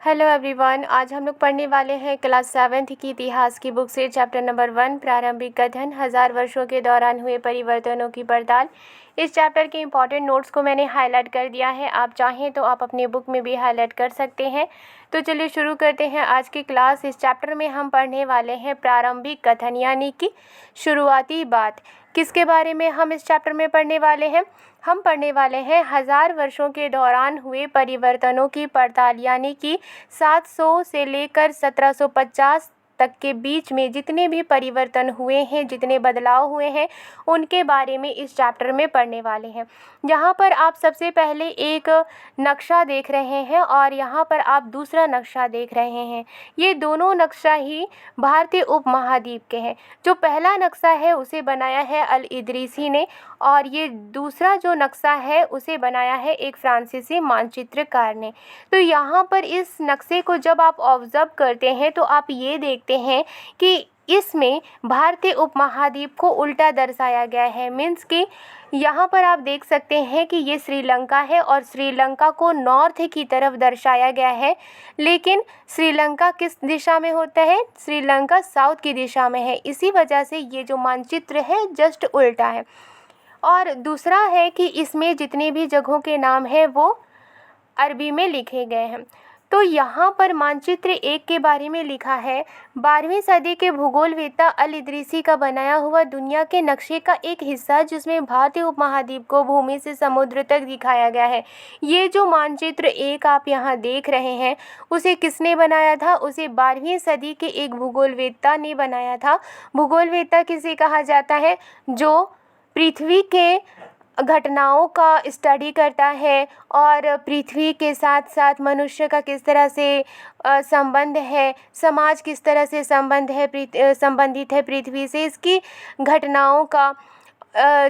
Hello everyone. आज हम लोग पढ़ने वाले हैं क्लास 7th की इतिहास की बुक से चैप्टर नंबर 1 प्रारंभिक कथन 1000 वर्षों के दौरान हुए परिवर्तनों की पड़ताल। इस चैप्टर के इंपॉर्टेंट नोट्स को मैंने हाईलाइट कर दिया है। आप चाहें तो आप अपनी बुक में भी हाईलाइट कर सकते हैं। तो चलिए शुरू करते हैं आज की क्लास। इस चैप्टर में हम पढ़ने वाले हैं प्रारंभिक कथन यानी कि शुरुआती बात। किसके बारे में हम इस चैप्टर में पढ़ने वाले हैं? हम पढ़ने वाले हैं 1000 वर्षों के दौरान हुए परिवर्तनों की पड़ताल यानी कि 700 से लेकर 1750 तक के बीच में जितने भी परिवर्तन हुए हैं, जितने बदलाव हुए हैं, उनके बारे में इस चैप्टर में पढ़ने वाले हैं। यहाँ पर आप सबसे पहले एक नक्शा देख रहे हैं और यहाँ पर आप दूसरा नक्शा देख रहे हैं। ये दोनों नक्शा ही भारतीय उपमहाद्वीप के हैं। जो पहला नक्शा है उसे बनाया है अल इदरीसी ने और ये दूसरा जो नक्शा है उसे बनाया है एक फ्रांसीसी मानचित्रकार ने। तो यहाँ पर इस नक्शे को जब आप ऑब्जर्व करते हैं तो आप ये देखते हैं कि इसमें भारतीय उपमहाद्वीप को उल्टा दर्शाया गया है। मीन्स कि यहाँ पर आप देख सकते हैं कि ये श्रीलंका है और श्रीलंका को नॉर्थ की तरफ दर्शाया गया है, लेकिन श्रीलंका किस दिशा में होता है? श्रीलंका साउथ की दिशा में है। इसी वजह से ये जो मानचित्र है जस्ट उल्टा है। और दूसरा है कि इसमें जितने भी जगहों के नाम हैं वो अरबी में लिखे गए हैं। तो यहाँ पर मानचित्र 1 के बारे में लिखा है 12वीं सदी के भूगोलवेत्ता अल इदरीसी का बनाया हुआ दुनिया के नक्शे का एक हिस्सा जिसमें भारतीय उपमहाद्वीप को भूमि से समुद्र तक दिखाया गया है। ये जो मानचित्र 1 आप यहाँ देख रहे हैं उसे किसने बनाया था? उसे 12वीं सदी के एक भूगोलवेत्ता ने बनाया था। भूगोलवेत्ता किसे कहा जाता है? जो पृथ्वी के घटनाओं का स्टडी करता है और पृथ्वी के साथ साथ मनुष्य का किस तरह से संबंध है, समाज किस तरह से संबंधित है पृथ्वी से, इसकी घटनाओं का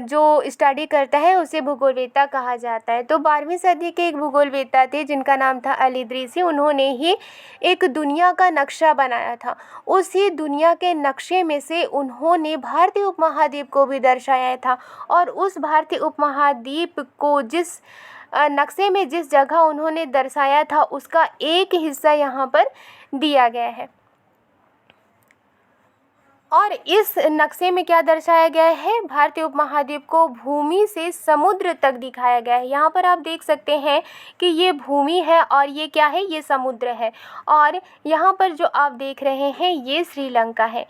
जो स्टडी करता है उसे भूगोलवेत्ता कहा जाता है। तो 12वीं सदी के एक भूगोलवेत्ता थे जिनका नाम था अल इदरीसी। उन्होंने ही एक दुनिया का नक्शा बनाया था। उसी दुनिया के नक्शे में से उन्होंने भारतीय उपमहाद्वीप को भी दर्शाया था और उस भारतीय उपमहाद्वीप को जिस नक्शे में जिस जगह उन्होंने दर्शाया था उसका एक हिस्सा यहाँ पर दिया गया है। और इस नक्शे में क्या दर्शाया गया है? भारतीय उपमहाद्वीप को भूमि से समुद्र तक दिखाया गया है। यहाँ पर आप देख सकते हैं कि ये भूमि है और ये क्या है? ये समुद्र है। और यहाँ पर जो आप देख रहे हैं ये श्रीलंका है।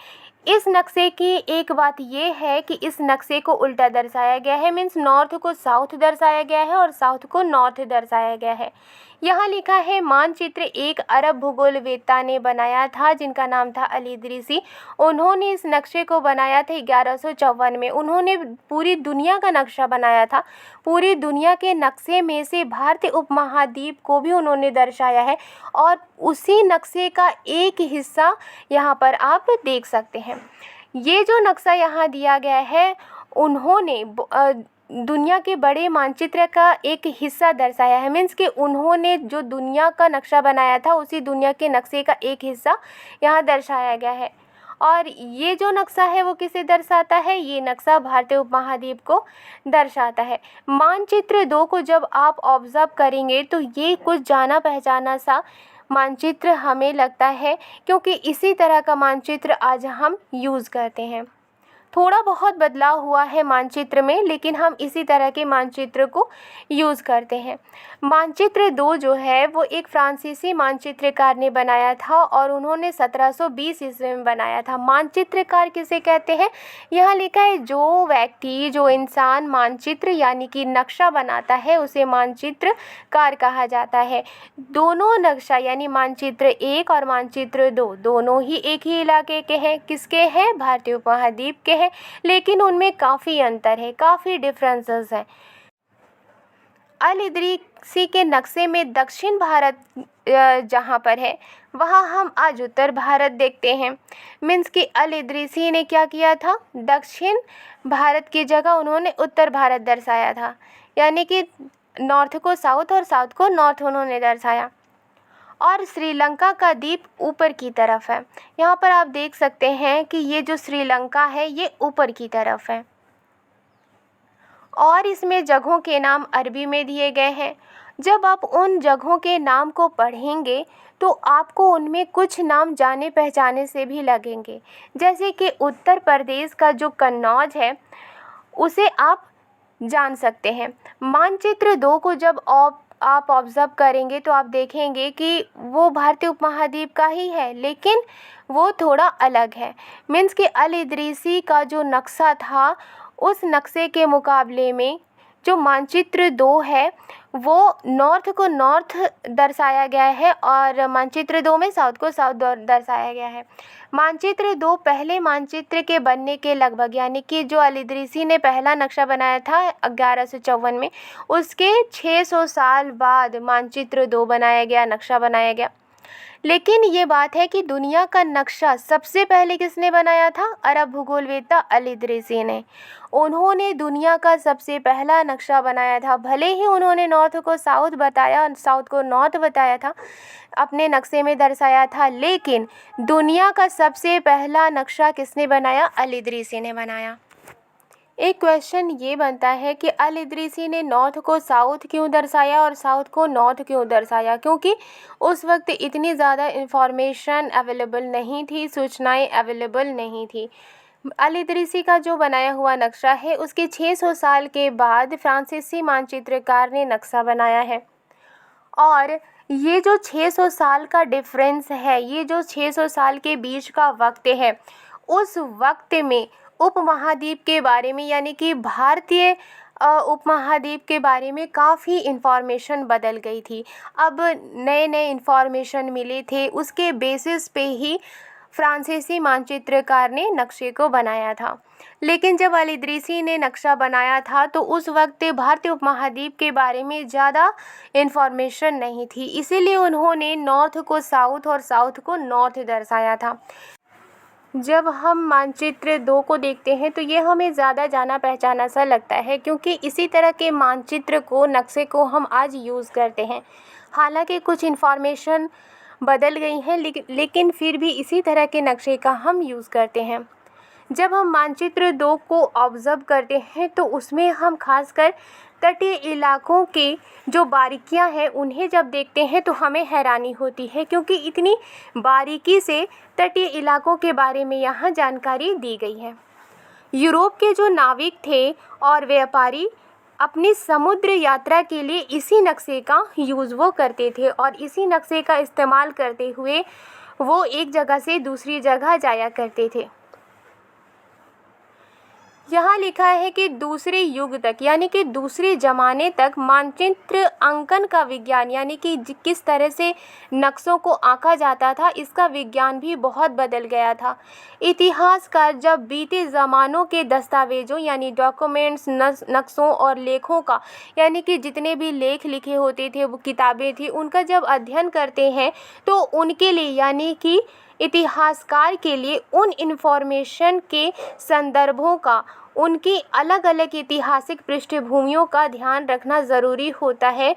इस नक्शे की एक बात ये है कि इस नक्शे को उल्टा दर्शाया गया है। मीन्स नॉर्थ को साउथ दर्शाया गया है और साउथ को नॉर्थ दर्शाया गया है। यहाँ लिखा है मानचित्र एक अरब भूगोलवेत्ता ने बनाया था जिनका नाम था अल इदरीसी। उन्होंने इस नक्शे को बनाया था 1154 में। उन्होंने पूरी दुनिया का नक्शा बनाया था। पूरी दुनिया के नक्शे में से भारतीय उपमहाद्वीप को भी उन्होंने दर्शाया है और उसी नक्शे का एक हिस्सा यहाँ पर आप देख सकते हैं। ये जो नक्शा यहाँ दिया गया है उन्होंने दुनिया के बड़े मानचित्र का एक हिस्सा दर्शाया है। मीन्स कि उन्होंने जो दुनिया का नक्शा बनाया था उसी दुनिया के नक्शे का एक हिस्सा यहाँ दर्शाया गया है। और ये जो नक्शा है वो किसे दर्शाता है? ये नक्शा भारतीय उपमहाद्वीप को दर्शाता है। मानचित्र 2 को जब आप ऑब्जर्व करेंगे तो ये कुछ जाना पहचाना सा मानचित्र हमें लगता है, क्योंकि इसी तरह का मानचित्र आज हम यूज़ करते हैं। थोड़ा बहुत बदलाव हुआ है मानचित्र में, लेकिन हम इसी तरह के मानचित्र को यूज़ करते हैं। मानचित्र 2 जो है वो एक फ्रांसीसी मानचित्रकार ने बनाया था और उन्होंने 1720 ईस्वी में बनाया था। मानचित्रकार किसे कहते हैं? यहाँ लिखा है जो व्यक्ति, जो इंसान मानचित्र यानी कि नक्शा बनाता है उसे मानचित्रकार कहा जाता है। दोनों नक्शा यानी मानचित्र 1 और मानचित्र 2 दोनों ही एक ही इलाके के हैं। किसके हैं? भारतीय उपमहाद्वीप के हैं, लेकिन उनमें काफ़ी अंतर है, काफ़ी डिफरेंसेस हैं। अल इदरीसी के नक्शे में दक्षिण भारत जहाँ पर है वहाँ हम आज उत्तर भारत देखते हैं। मीन्स कि अल इदरीसी ने क्या किया था? दक्षिण भारत की जगह उन्होंने उत्तर भारत दर्शाया था, यानी कि नॉर्थ को साउथ और साउथ को नॉर्थ उन्होंने दर्शाया। और श्रीलंका का द्वीप ऊपर की तरफ है। यहाँ पर आप देख सकते हैं कि ये जो श्रीलंका है ये ऊपर की तरफ है और इसमें जगहों के नाम अरबी में दिए गए हैं। जब आप उन जगहों के नाम को पढ़ेंगे तो आपको उनमें कुछ नाम जाने पहचाने से भी लगेंगे। जैसे कि उत्तर प्रदेश का जो कन्नौज है उसे आप जान सकते हैं। मानचित्र 2 को जब आप ऑब्ज़र्व करेंगे तो आप देखेंगे कि वो भारतीय उपमहाद्वीप का ही है, लेकिन वो थोड़ा अलग है। मीन्स कि अल इदरीसी का जो नक्शा था उस नक्शे के मुकाबले में जो मानचित्र 2 है वो नॉर्थ को नॉर्थ दर्शाया गया है और मानचित्र 2 में साउथ को साउथ दर्शाया गया है। मानचित्र 2 पहले मानचित्र के बनने के लगभग, यानी कि जो अल इदरीसी ने पहला नक्शा बनाया था 1154 में, उसके 600 साल बाद मानचित्र 2 बनाया गया, नक्शा बनाया गया। लेकिन ये बात है कि दुनिया का नक्शा सबसे पहले किसने बनाया था? अरब भूगोलवेत्ता अल इदरीसी ने। उन्होंने दुनिया का सबसे पहला नक्शा बनाया था। भले ही उन्होंने नॉर्थ को साउथ बताया, साउथ को नॉर्थ बताया था, अपने नक्शे में दर्शाया था, लेकिन दुनिया का सबसे पहला नक्शा किसने बनाया? अल इदरीसी ने बनाया। एक क्वेश्चन ये बनता है कि अल इदरीसी ने नॉर्थ को साउथ क्यों दर्शाया और साउथ को नॉर्थ क्यों दर्शाया? क्योंकि उस वक्त इतनी ज़्यादा इंफॉर्मेशन अवेलेबल नहीं थी, सूचनाएं अवेलेबल नहीं थी। अल इदरीसी का जो बनाया हुआ नक्शा है उसके 600 साल के बाद फ्रांसीसी मानचित्रकार ने नक्शा बनाया है। और ये जो 600 साल का डिफरेंस है, ये जो 600 साल के बीच का वक्त है, उस वक्त में उपमहाद्वीप के बारे में, यानी कि भारतीय उपमहाद्वीप के बारे में काफ़ी इन्फॉर्मेशन बदल गई थी। अब नए नए इन्फॉर्मेशन मिले थे, उसके बेसिस पे ही फ्रांसीसी मानचित्रकार ने नक्शे को बनाया था। लेकिन जब अल इदरीसी ने नक्शा बनाया था तो उस वक्त भारतीय उपमहाद्वीप के बारे में ज़्यादा इन्फॉर्मेशन नहीं थी, इसीलिए उन्होंने नॉर्थ को साउथ और साउथ को नॉर्थ दर्शाया था। जब हम मानचित्र 2 को देखते हैं तो ये हमें ज़्यादा जाना पहचाना सा लगता है, क्योंकि इसी तरह के मानचित्र को, नक्शे को हम आज यूज़ करते हैं। हालांकि कुछ इन्फॉर्मेशन बदल गई हैं, लेकिन फिर भी इसी तरह के नक्शे का हम यूज़ करते हैं। जब हम मानचित्र 2 को ऑब्ज़र्व करते हैं तो उसमें हम खासकर तटीय इलाकों के जो बारीकियां हैं उन्हें जब देखते हैं तो हमें हैरानी होती है, क्योंकि इतनी बारीकी से तटीय इलाकों के बारे में यहाँ जानकारी दी गई है। यूरोप के जो नाविक थे और व्यापारी अपनी समुद्र यात्रा के लिए इसी नक्शे का यूज़ वो करते थे और इसी नक्शे का इस्तेमाल करते हुए वो एक जगह से दूसरी जगह जाया करते थे। यहाँ लिखा है कि दूसरे युग तक, यानी कि दूसरे ज़माने तक मानचित्र अंकन का विज्ञान, यानी कि किस तरह से नक्शों को आंका जाता था, इसका विज्ञान भी बहुत बदल गया था। इतिहासकार जब बीते ज़मानों के दस्तावेज़ों यानी डॉक्यूमेंट्स, नक्शों और लेखों का, यानी कि जितने भी लेख लिखे होते थे, वो किताबें थी, उनका जब अध्ययन करते हैं तो उनके लिए, यानी कि इतिहासकार के लिए उन इन्फॉर्मेशन के संदर्भों का, उनकी अलग अलग ऐतिहासिक पृष्ठभूमियों का ध्यान रखना ज़रूरी होता है।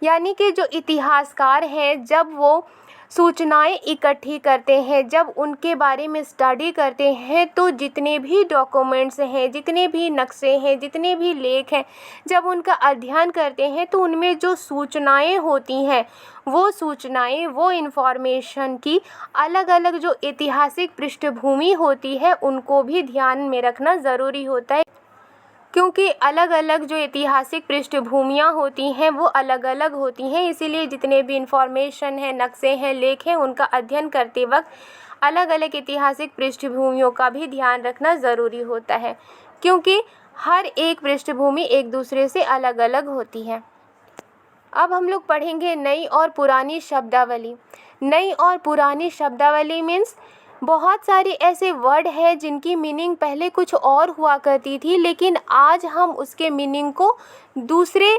यानी कि जो इतिहासकार हैं जब वो सूचनाएं इकट्ठी करते हैं, जब उनके बारे में स्टडी करते हैं, तो जितने भी डॉक्यूमेंट्स हैं, जितने भी नक्शे हैं, जितने भी लेख हैं, जब उनका अध्ययन करते हैं तो उनमें जो सूचनाएं होती हैं, वो सूचनाएं, वो इन्फॉर्मेशन की अलग अलग जो ऐतिहासिक पृष्ठभूमि होती है उनको भी ध्यान में रखना ज़रूरी होता है, क्योंकि अलग अलग जो ऐतिहासिक पृष्ठभूमियाँ होती हैं वो अलग अलग होती हैं। इसीलिए जितने भी इन्फॉर्मेशन है, नक्शे हैं, लेख हैं, उनका अध्ययन करते वक्त अलग अलग ऐतिहासिक पृष्ठभूमियों का भी ध्यान रखना ज़रूरी होता है, क्योंकि हर एक पृष्ठभूमि एक दूसरे से अलग अलग होती है। अब हम लोग पढ़ेंगे नई और पुरानी शब्दावली। नई और पुरानी शब्दावली मीन्स बहुत सारे ऐसे वर्ड हैं जिनकी मीनिंग पहले कुछ और हुआ करती थी, लेकिन आज हम उसके मीनिंग को दूसरे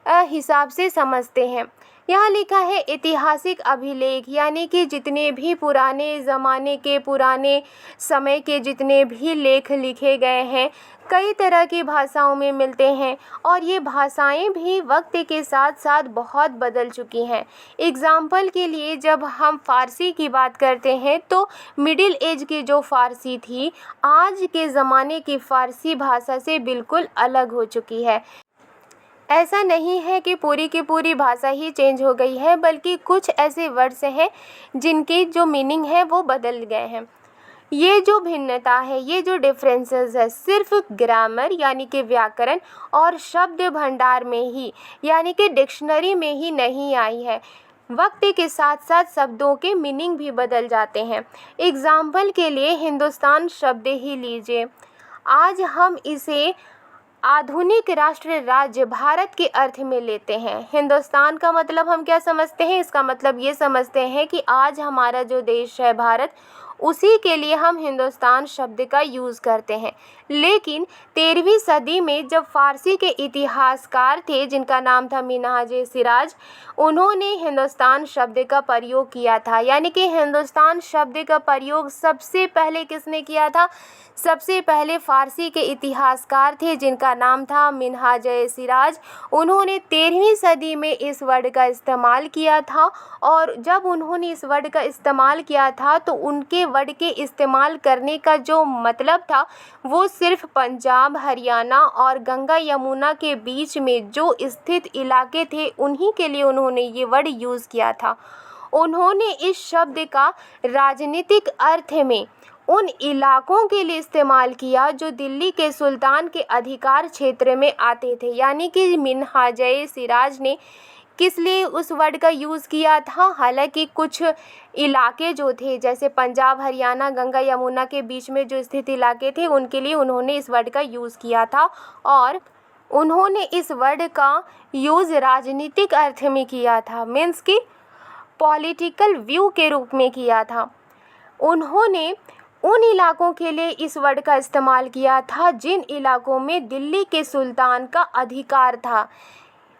हिसाब से समझते हैं। यहाँ लिखा है ऐतिहासिक अभिलेख, यानी कि जितने भी पुराने ज़माने के, पुराने समय के जितने भी लेख लिखे गए हैं, कई तरह की भाषाओं में मिलते हैं और ये भाषाएं भी वक्त के साथ साथ बहुत बदल चुकी हैं। एग्ज़ाम्पल के लिए जब हम फ़ारसी की बात करते हैं तो मिडिल एज की जो फ़ारसी थी आज के ज़माने की फ़ारसी भाषा से बिल्कुल अलग हो चुकी है। ऐसा नहीं है कि पूरी की पूरी भाषा ही चेंज हो गई है, बल्कि कुछ ऐसे वर्ड्स हैं जिनकी जो मीनिंग है वो बदल गए हैं। ये जो भिन्नता है, ये जो डिफरेंसेस है, सिर्फ ग्रामर यानी कि व्याकरण और शब्द भंडार में ही यानी कि डिक्शनरी में ही नहीं आई है। वक्त के साथ साथ शब्दों के मीनिंग भी बदल जाते हैं। एग्जाम्पल के लिए हिंदुस्तान शब्द ही लीजिए। आज हम इसे आधुनिक राष्ट्र राज्य भारत के अर्थ में लेते हैं। हिंदुस्तान का मतलब हम क्या समझते हैं? इसका मतलब ये समझते हैं कि आज हमारा जो देश है भारत, उसी के लिए हम हिंदुस्तान शब्द का यूज़ करते हैं। लेकिन 13वीं सदी में जब फ़ारसी के इतिहासकार थे जिनका नाम था मिन्हाज-ए-सिराज, उन्होंने हिंदुस्तान शब्द का प्रयोग किया था। यानी कि हिंदुस्तान शब्द का प्रयोग सबसे पहले किसने किया था? सबसे पहले फ़ारसी के इतिहासकार थे जिनका नाम था मिन्हाज-ए-सिराज। उन्होंने 13वीं सदी में इस वर्ड का इस्तेमाल किया था, और जब उन्होंने इस वर्ड का इस्तेमाल किया था तो उनके वर्ड के इस्तेमाल करने का जो मतलब था वो सिर्फ पंजाब, हरियाणा और गंगा यमुना के बीच में जो स्थित इलाके थे उन्हीं के लिए उन्होंने ये वर्ड यूज़ किया था। उन्होंने इस शब्द का राजनीतिक अर्थ में उन इलाकों के लिए इस्तेमाल किया जो दिल्ली के सुल्तान के अधिकार क्षेत्र में आते थे। यानी कि मिन्हाज-ए-सिराज ने किस लिए उस वर्ड का यूज़ किया था? हालांकि कुछ इलाके जो थे जैसे पंजाब, हरियाणा, गंगा यमुना के बीच में जो स्थित इलाके थे उनके लिए उन्होंने इस वर्ड का यूज़ किया था, और उन्होंने इस वर्ड का यूज़ राजनीतिक अर्थ में किया था, मीन्स कि पॉलिटिकल व्यू के रूप में किया था। उन्होंने उन इलाकों के लिए इस वर्ड का इस्तेमाल किया था जिन इलाकों में दिल्ली के सुल्तान का अधिकार था।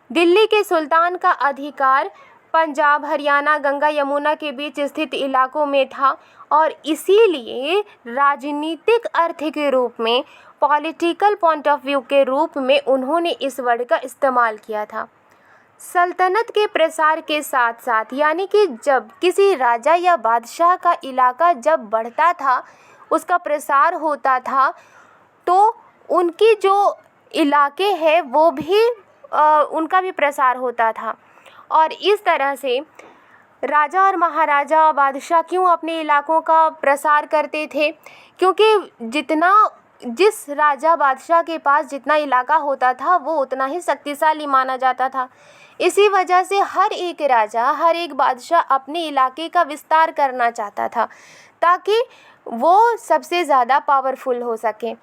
दिल्ली के सुल्तान का अधिकार पंजाब, हरियाणा, गंगा यमुना के बीच स्थित इलाकों में था, और इसीलिए राजनीतिक अर्थ के रूप में, पॉलिटिकल पॉइंट ऑफ व्यू के रूप में उन्होंने इस वर्ड का इस्तेमाल किया था। सल्तनत के प्रसार के साथ साथ, यानी कि जब किसी राजा या बादशाह का इलाका जब बढ़ता था, उसका प्रसार होता था, तो उनकी जो इलाके हैं वो भी उनका भी प्रसार होता था। और इस तरह से राजा और महाराजा, बादशाह क्यों अपने इलाकों का प्रसार करते थे? क्योंकि जिस राजा बादशाह के पास जितना इलाका होता था वो उतना ही शक्तिशाली माना जाता था। इसी वजह से हर एक राजा, हर एक बादशाह अपने इलाके का विस्तार करना चाहता था ताकि वो सबसे ज़्यादा पावरफुल हो सके।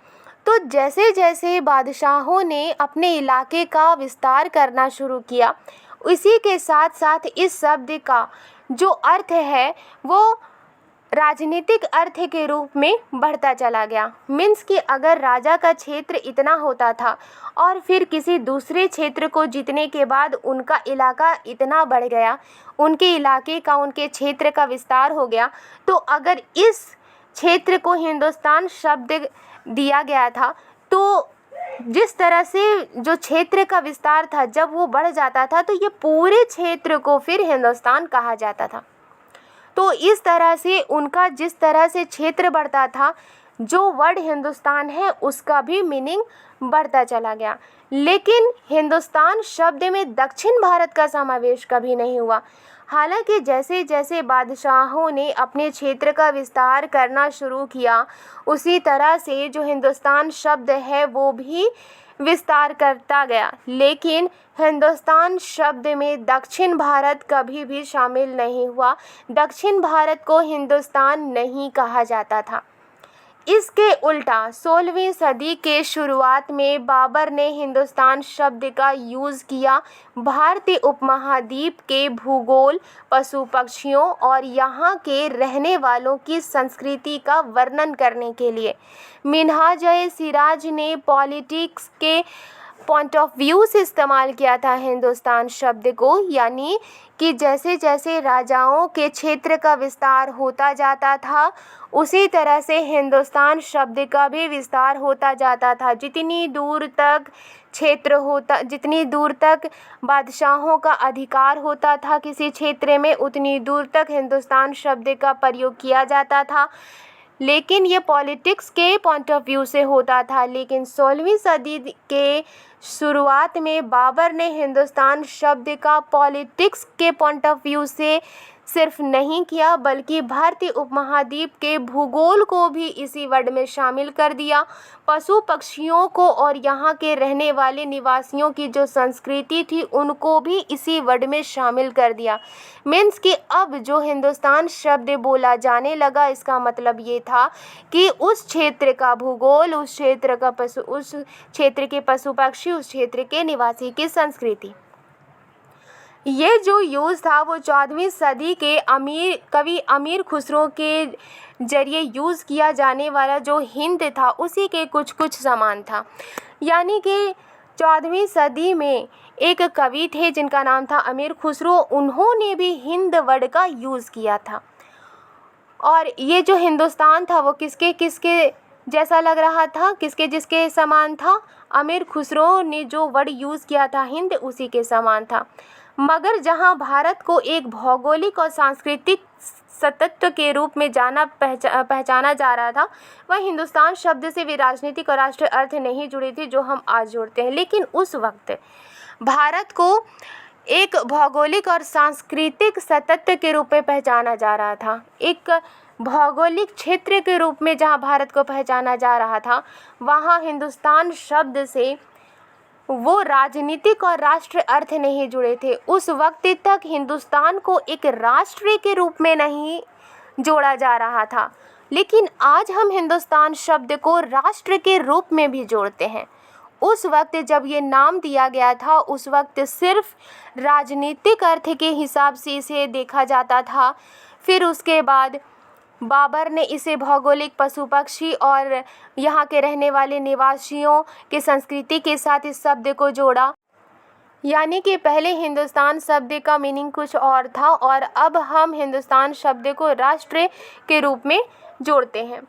तो जैसे जैसे बादशाहों ने अपने इलाके का विस्तार करना शुरू किया, इसी के साथ साथ इस शब्द का जो अर्थ है वो राजनीतिक अर्थ के रूप में बढ़ता चला गया। मीन्स कि अगर राजा का क्षेत्र इतना होता था और फिर किसी दूसरे क्षेत्र को जीतने के बाद उनका इलाका इतना बढ़ गया, उनके इलाके का, उनके क्षेत्र का विस्तार हो गया, तो अगर इस क्षेत्र को हिंदुस्तान शब्द दिया गया था, तो जिस तरह से जो क्षेत्र का विस्तार था जब वो बढ़ जाता था तो ये पूरे क्षेत्र को फिर हिंदुस्तान कहा जाता था। तो इस तरह से उनका जिस तरह से क्षेत्र बढ़ता था, जो वर्ड हिंदुस्तान है उसका भी मीनिंग बढ़ता चला गया। लेकिन हिंदुस्तान शब्द में दक्षिण भारत का समावेश कभी नहीं हुआ। हालांकि जैसे जैसे बादशाहों ने अपने क्षेत्र का विस्तार करना शुरू किया, उसी तरह से जो हिंदुस्तान शब्द है वो भी विस्तार करता गया, लेकिन हिंदुस्तान शब्द में दक्षिण भारत कभी भी शामिल नहीं हुआ। दक्षिण भारत को हिंदुस्तान नहीं कहा जाता था। इसके उल्टा 16वीं सदी के शुरुआत में बाबर ने हिंदुस्तान शब्द का यूज़ किया भारतीय उपमहाद्वीप के भूगोल, पशु पक्षियों और यहाँ के रहने वालों की संस्कृति का वर्णन करने के लिए। मिन्हाज-ए-सिराज ने पॉलिटिक्स के पॉइंट ऑफ व्यू से इस्तेमाल किया था हिंदुस्तान शब्द को, यानी कि जैसे जैसे राजाओं के क्षेत्र का विस्तार होता जाता था उसी तरह से हिंदुस्तान शब्द का भी विस्तार होता जाता था। जितनी दूर तक क्षेत्र होता, जितनी दूर तक बादशाहों का अधिकार होता था किसी क्षेत्र में, उतनी दूर तक हिंदुस्तान शब्द का प्रयोग किया जाता था। लेकिन ये पॉलिटिक्स के पॉइंट ऑफ व्यू से होता था। लेकिन 16वीं सदी के शुरुआत में बाबर ने हिंदुस्तान शब्द का पॉलिटिक्स के पॉइंट ऑफ व्यू से सिर्फ नहीं किया, बल्कि भारतीय उपमहाद्वीप के भूगोल को भी इसी वर्ड में शामिल कर दिया। पशु पक्षियों को और यहाँ के रहने वाले निवासियों की जो संस्कृति थी उनको भी इसी वर्ड में शामिल कर दिया। मीन्स कि अब जो हिंदुस्तान शब्द बोला जाने लगा, इसका मतलब ये था कि उस क्षेत्र का भूगोल, उस क्षेत्र के पशु पक्षी, उस क्षेत्र के निवासी की संस्कृति। ये जो यूज़ था वो 14वीं सदी के कवि अमीर खुसरो के जरिए यूज़ किया जाने वाला जो हिंद था उसी के कुछ समान था। यानी कि 14वीं सदी में एक कवि थे जिनका नाम था अमीर खुसरो, उन्होंने भी हिंद वर्ड का यूज़ किया था। और ये जो हिंदुस्तान था वो किसके जैसा लग रहा था, जिसके समान था? अमीर खुसरो ने जो वर्ड यूज़ किया था हिंद, उसी के समान था। मगर जहां भारत को एक भौगोलिक और सांस्कृतिक सतत्व के रूप में पहचाना जा रहा था, वह हिंदुस्तान शब्द से भी राजनीतिक और राष्ट्रीय अर्थ नहीं जुड़े थे जो हम आज जोड़ते हैं। लेकिन उस वक्त भारत को एक भौगोलिक और सांस्कृतिक सतत्व के रूप में पहचाना जा रहा था। एक भौगोलिक क्षेत्र के रूप में जहां भारत को पहचाना जा रहा था, वहां हिंदुस्तान शब्द से वो राजनीतिक और राष्ट्र अर्थ नहीं जुड़े थे। उस वक्त तक हिंदुस्तान को एक राष्ट्र के रूप में नहीं जोड़ा जा रहा था, लेकिन आज हम हिंदुस्तान शब्द को राष्ट्र के रूप में भी जोड़ते हैं। उस वक्त जब ये नाम दिया गया था, उस वक्त सिर्फ राजनीतिक अर्थ के हिसाब से इसे देखा जाता था। फिर उसके बाद बाबर ने इसे भौगोलिक, पशु पक्षी और यहाँ के रहने वाले निवासियों की संस्कृति के साथ इस शब्द को जोड़ा। यानी कि पहले हिंदुस्तान शब्द का मीनिंग कुछ और था और अब हम हिंदुस्तान शब्द को राष्ट्र के रूप में जोड़ते हैं।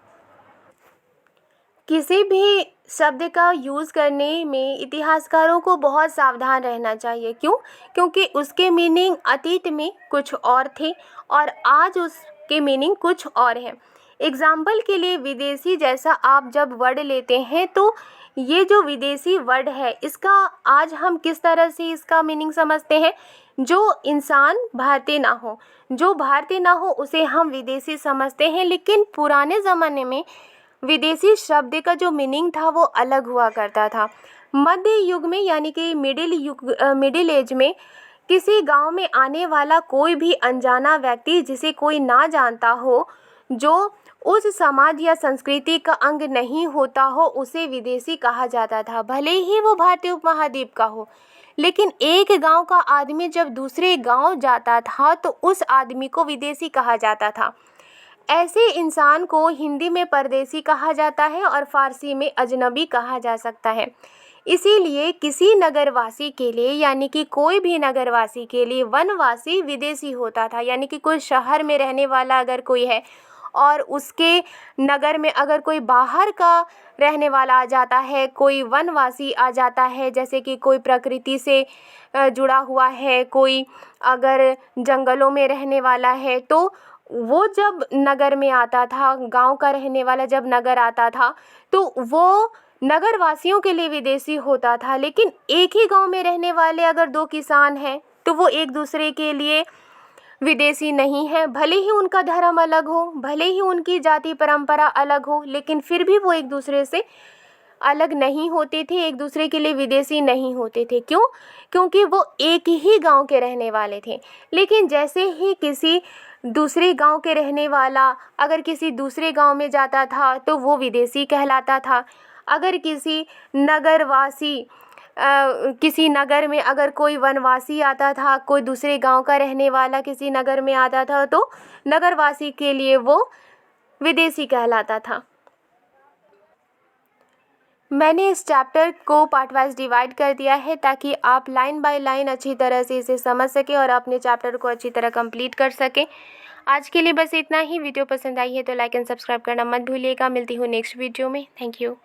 किसी भी शब्द का यूज़ करने में इतिहासकारों को बहुत सावधान रहना चाहिए। क्यों? क्योंकि उसके मीनिंग अतीत में कुछ और थे और आज उसके मीनिंग कुछ और है। एग्जाम्पल के लिए विदेशी जैसा आप जब वर्ड लेते हैं तो ये जो विदेशी वर्ड है इसका आज हम किस तरह से इसका मीनिंग समझते हैं? जो इंसान भारतीय ना हो उसे हम विदेशी समझते हैं। लेकिन पुराने ज़माने में विदेशी शब्द का जो मीनिंग था वो अलग हुआ करता था। मध्य युग में यानी कि मिडिल एज में किसी गांव में आने वाला कोई भी अनजाना व्यक्ति जिसे कोई ना जानता हो, जो उस समाज या संस्कृति का अंग नहीं होता हो, उसे विदेशी कहा जाता था, भले ही वो भारतीय उपमहाद्वीप का हो। लेकिन एक गांव का आदमी जब दूसरे गांव जाता था तो उस आदमी को विदेशी कहा जाता था। ऐसे इंसान को हिंदी में परदेसी कहा जाता है और फारसी में अजनबी कहा जा सकता है। इसीलिए किसी नगरवासी के लिए यानी कि कोई भी नगरवासी के लिए वनवासी विदेशी होता था। यानी कि कोई शहर में रहने वाला अगर कोई है और उसके नगर में अगर कोई बाहर का रहने वाला आ जाता है, कोई वनवासी आ जाता है, जैसे कि कोई प्रकृति से जुड़ा हुआ है, कोई अगर जंगलों में रहने वाला है, तो वो जब नगर में आता था, गांव का रहने वाला जब नगर आता था तो वो नगरवासियों के लिए विदेशी होता था। लेकिन एक ही गांव में रहने वाले अगर दो किसान हैं तो वो एक दूसरे के लिए विदेशी नहीं है। भले ही उनका धर्म अलग हो, भले ही उनकी जाति परंपरा अलग हो, लेकिन फिर भी वो एक दूसरे से अलग नहीं होते थे, एक दूसरे के लिए विदेशी नहीं होते थे। क्यों? क्योंकि वो एक ही गांव के रहने वाले थे। लेकिन जैसे ही किसी दूसरे गांव के रहने वाला अगर किसी दूसरे गांव में जाता था तो वो विदेशी कहलाता था। अगर किसी नगर में अगर कोई वनवासी आता था, कोई दूसरे गांव का रहने वाला किसी नगर में आता था तो नगरवासी के लिए वो विदेशी कहलाता था। मैंने इस चैप्टर को पार्ट वाइज डिवाइड कर दिया है ताकि आप लाइन बाय लाइन अच्छी तरह से इसे समझ सकें और अपने चैप्टर को अच्छी तरह कंप्लीट कर सकें। आज के लिए बस इतना ही। वीडियो पसंद आई है तो लाइक एंड सब्सक्राइब करना मत भूलिएगा। मिलती हूँ नेक्स्ट वीडियो में। Thank you.